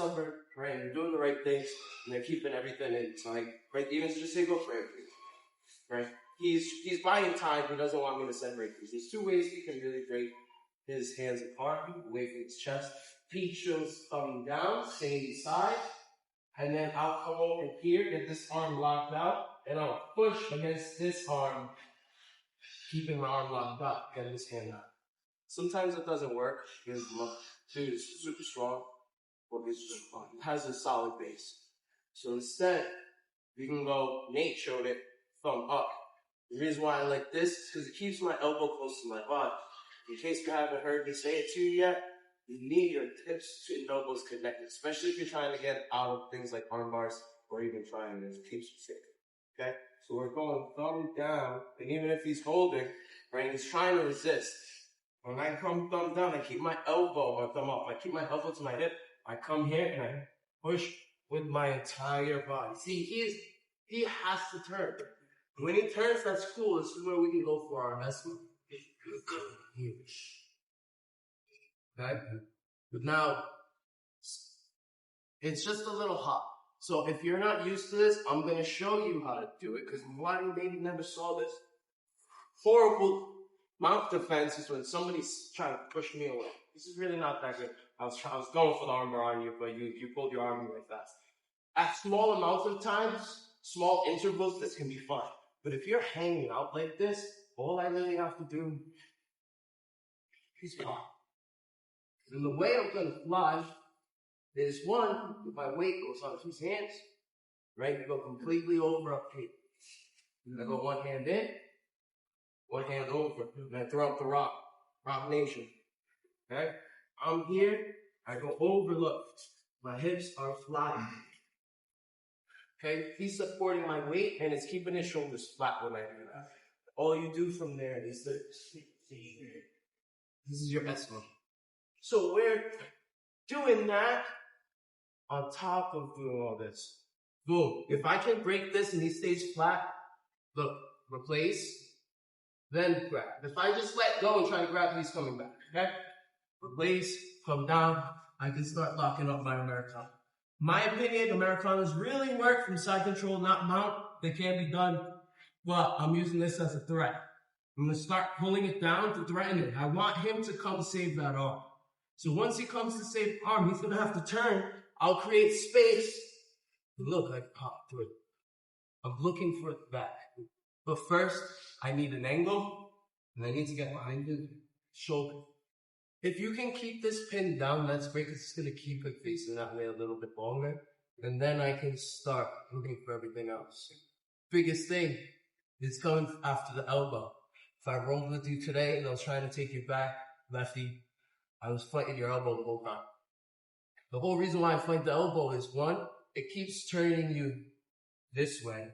stubborn, right? You're doing the right things, and they're keeping everything in. So like, right, Dion just say go for it, right? He's buying time. He doesn't want me to send breakthroughs. There's two ways he can really break his hands apart, away from his chest. Feet shows coming down, same side, and then I'll come over here, get this arm locked out, and I'll push against this arm, keeping my arm locked up, getting this hand out. Sometimes it doesn't work because dude is super strong, but it's just fun. It has a solid base. So instead, we can go, Nate showed it, thumb up. The reason why I like this is because it keeps my elbow close to my body. In case you haven't heard me say it to you yet, you need your hips and elbows connected, especially if you're trying to get out of things like arm bars or even trying to keep you fit. Okay? So we're going thumb down, and even if he's holding, right, he's trying to resist. When I come thumb down, I keep my elbow, my thumb up. I keep my elbow to my hip. I come here and I push with my entire body. See, he has to turn. When he turns, that's cool. This is where we can go for our investment. Here. Okay? But now, it's just a little hot. So if you're not used to this, I'm going to show you how to do it, because a lot of you maybe never saw this. Horrible mouth defense is when somebody's trying to push me away. This is really not that good. I was going for the armor on you, but you pulled your arm away fast. At small amounts of times, small intervals, this can be fun. But if you're hanging out like this, all I really have to do is fly. And the way I'm going to fly is, one, if my weight goes on his hands, right? You go completely over up here. I go one hand in, one hand over, and I throw up the rock. Rock Nation. Okay? I'm here, I go over, look. My hips are flying. Okay? He's supporting my weight, and it's keeping his shoulders flat when I do that. All you do from there is this. This is your S one. So we're doing that on top of doing all this. Boom. If I can break this and he stays flat, look, replace, then grab. If I just let go and try to grab, he's coming back. Okay? Replace, come down, I can start locking up my Americana. My opinion, Americanas really work from side control, not mount. They can be done, but I'm using this as a threat. I'm going to start pulling it down to threaten it. I want him to come save that arm. So once he comes to save the arm, he's going to have to turn. I'll create space. Look, I popped through it. I'm looking for it back. But first, I need an angle, and I need to get behind the shoulder. If you can keep this pin down, that's great, because it's going to keep it facing that way a little bit longer. And then I can start looking for everything else. Biggest thing is coming after the elbow. If I rolled with you today and I was trying to take you back, lefty, I was fighting your elbow the whole time. The whole reason why I fight the elbow is, one, it keeps turning you this way.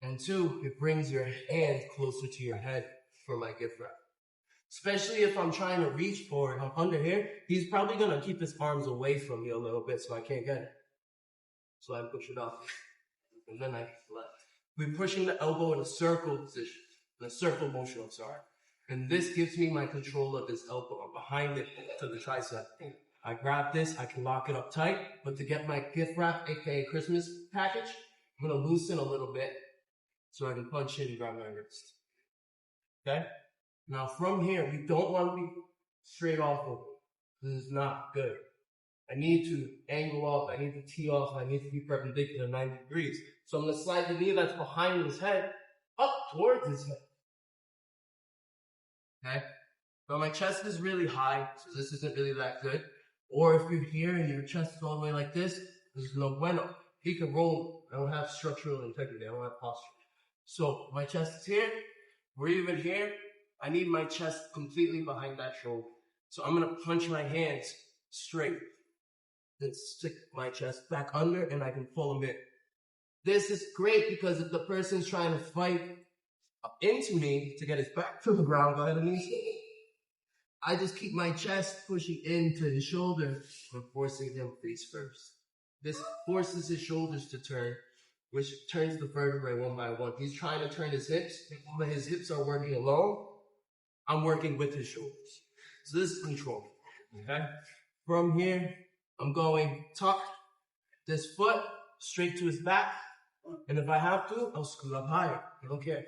And two, it brings your hand closer to your head for my gift wrap. Especially if I'm trying to reach for it, I'm under here, he's probably going to keep his arms away from me a little bit so I can't get it. So I push it off. And then I left. We're pushing the elbow in a circle position. In a circle motion, I'm sorry. And this gives me my control of this elbow. I'm behind it to the tricep. I grab this, I can lock it up tight, but to get my gift wrap, aka Christmas package, I'm going to loosen a little bit so I can punch in and grab my wrist. Okay? Now from here, we don't want to be straight off of it. This is not good. I need to angle up, I need to tee off, I need to be perpendicular 90 degrees. So I'm going to slide the knee that's behind his head up towards his head. Okay? But my chest is really high, so this isn't really that good. Or if you're here and your chest is all the way like this is no bueno. He can roll. I don't have structural integrity. I don't have posture. So my chest is here. We're even here. I need my chest completely behind that shoulder. So I'm going to punch my hands straight. Then stick my chest back under and I can pull him in. This is great because if the person's trying to fight into me to get his back to the ground, go ahead and use it. I just keep my chest pushing into his shoulder and forcing him face first. This forces his shoulders to turn, which turns the vertebrae one by one. He's trying to turn his hips, but his hips are working alone. I'm working with his shoulders. So this is control. Okay? From here, I'm going tuck this foot straight to his back. And if I have to, I'll scoot up higher. I don't care.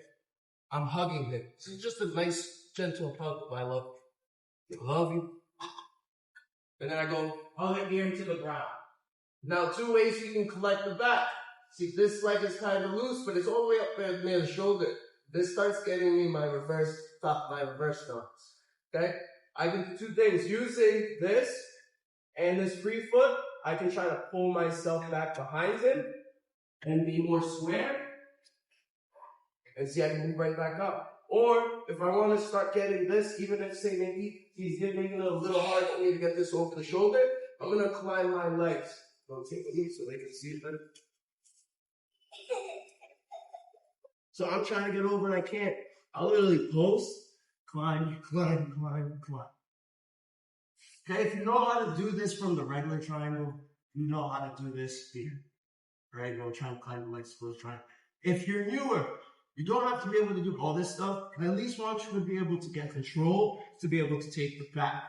I'm hugging him. This is just a nice, gentle hug. I love you. I love you. And then I go hug it here into the ground. Now, 2 ways you can collect the back. See, this leg is kind of loose, but it's all the way up there near the shoulder. This starts getting me my reverse stance. Okay? I can do 2 things. Using this and this free foot, I can try to pull myself back behind him and be more square. And see, I can move right back up. Or, if I want to start getting this, even if, say, maybe he's making it a little hard for me to get this over the shoulder, I'm going to climb my legs. Don't take the knee so they can see it better. So I'm trying to get over and I can't. I'll literally post, climb. Okay, if you know how to do this from the regular triangle, you know how to do this here. Right? Go try and climb the legs, close triangle. If you're newer, you don't have to be able to do all this stuff. I at least want you to be able to get control, to be able to take the back.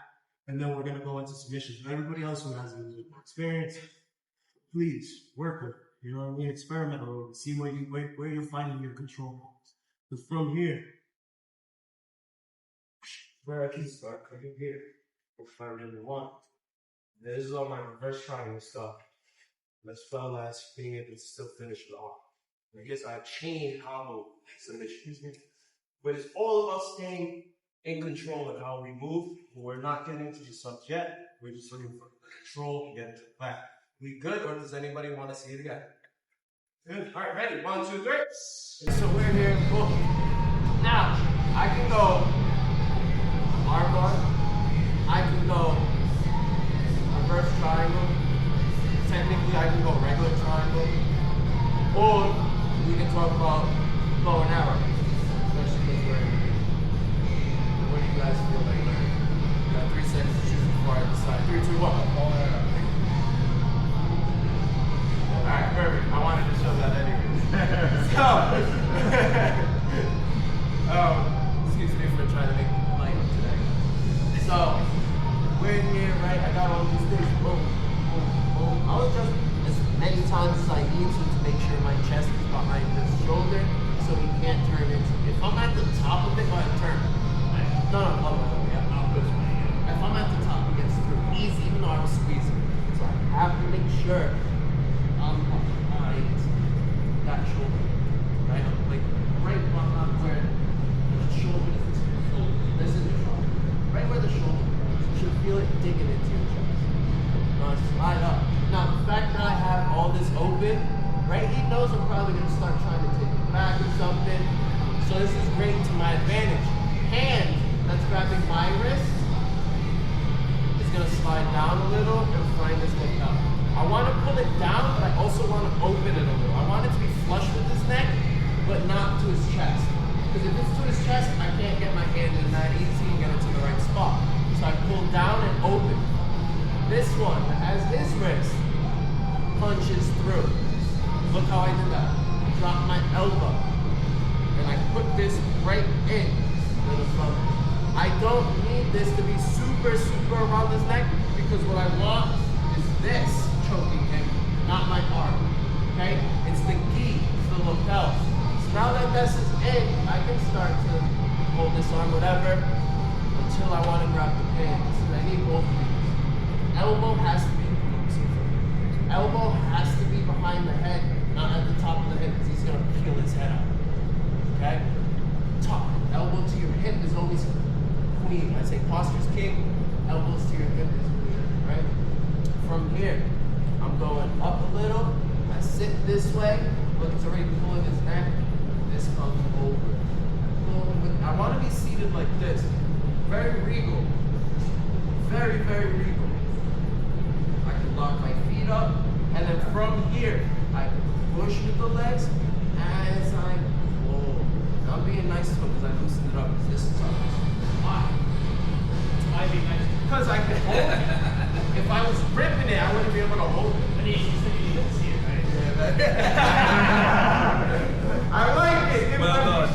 And then we're going to go into submissions. And everybody else who has a little bit more experience, please work with it. You know what I mean? Experiment a little bit. See where you're finding your control points. Because from here, where I can start coming here, if I really want. This is all my reverse triangle stuff. As well as being able to still finish it off. I guess I chain combo submissions. But it's all about staying in control of how we move. We're not getting into the subs yet. We're just looking for control and getting to the back. We good, or does anybody want to see it again? Good. All right, ready? 1, 2, 3. So we're here. Cool. Now, I can go arm bar. I can go reverse triangle. Technically, I can go regular triangle. Or we can talk about bow and arrow. Especially because we're in here. What do you guys feel like learning? You got 3 seconds to choose before I decide. 3, 2, 1. Bow and arrow. Alright, perfect. I wanted to show that anyway. Excuse me for trying to make it light today. So, we're in here, right? I got all these things. Boom, boom, boom. I'll adjust as many times as I need to make sure my chest is behind this shoulder so he can't turn into. If I'm at the top of it, go ahead and turn. No, yeah. If I'm at the top, it gets through easy, even though I was squeezing. So I have to make sure I'm behind that shoulder. Right? Like right behind where the shoulder is. This is the shoulder. Right where the shoulder is. You should feel it digging into your chest. Now slide up. Now the fact that I have all this open, right? He knows I'm probably gonna start trying to take it back or something. So this is great to my advantage. Hand that's grabbing my wrist is gonna slide down a little and find this lapel. I want to pull it down, but I also want to open it a little. I want it to be flush with his neck, but not to his chest. Because if it's to his chest, I can't get my hand in that easy and get it to the right spot. So I pull down and open. This one that has his wrist punches through. Look how I did that. Drop my elbow. And I put this right in with a thumb. I don't need this to be super around his neck because what I want is this choking him, not my arm. Okay? It's the gi, it's the lapel. So now that this is in, I can start to hold this arm, whatever, until I want to grab the pins. I need both of these. Elbow has to be behind the head, not at the top of the head, because he's going to peel his head out. Okay? Top. Elbow to your hip is always queen. I say posture's king, elbows to your hip is queen. Right? From here, I'm going up a little. I sit this way. Look, it's already pulling his neck. This comes over. I want to be seated like this. Very regal. Very regal. I can lock my feet up. And then from here, I push with the legs as I pull. Now I'm being nice to him because I loosened it up. This is tough. Why? Why be nice? Because I can hold it. If I was ripping it, I wouldn't be able to hold it. But you said you didn't see it, right? Yeah, I like it. Well done.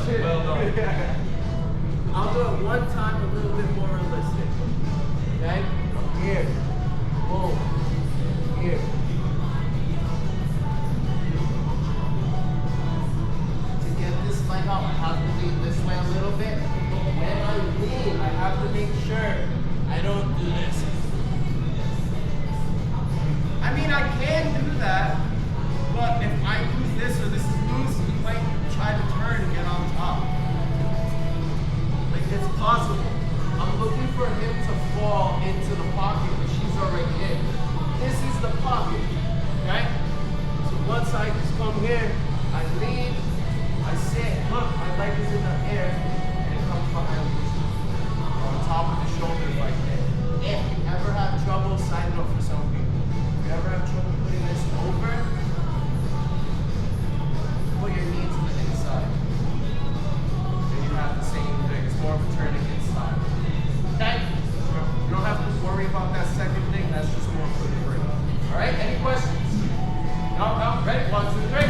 I'll do it one time a little bit more realistic. Okay? From here. Boom. I can do that, but if I lose this or this is loose, he might try to turn and get on top. Like, it's possible. I'm looking for him to fall into the pocket, which he's already in. This is the pocket, okay? So once I just come here, I lean, I sit, look, my leg is in the air, and it comes behind me. On top of the shoulder if I can. If you ever have trouble, side note for some people, if you ever have trouble putting this over, put your knee to the inside. And you have the same thing. It's more of a tourniquet style. Okay? You don't have to worry about that second thing. That's just more for the break. Alright? Any questions? No? Ready? 1, 2, 3.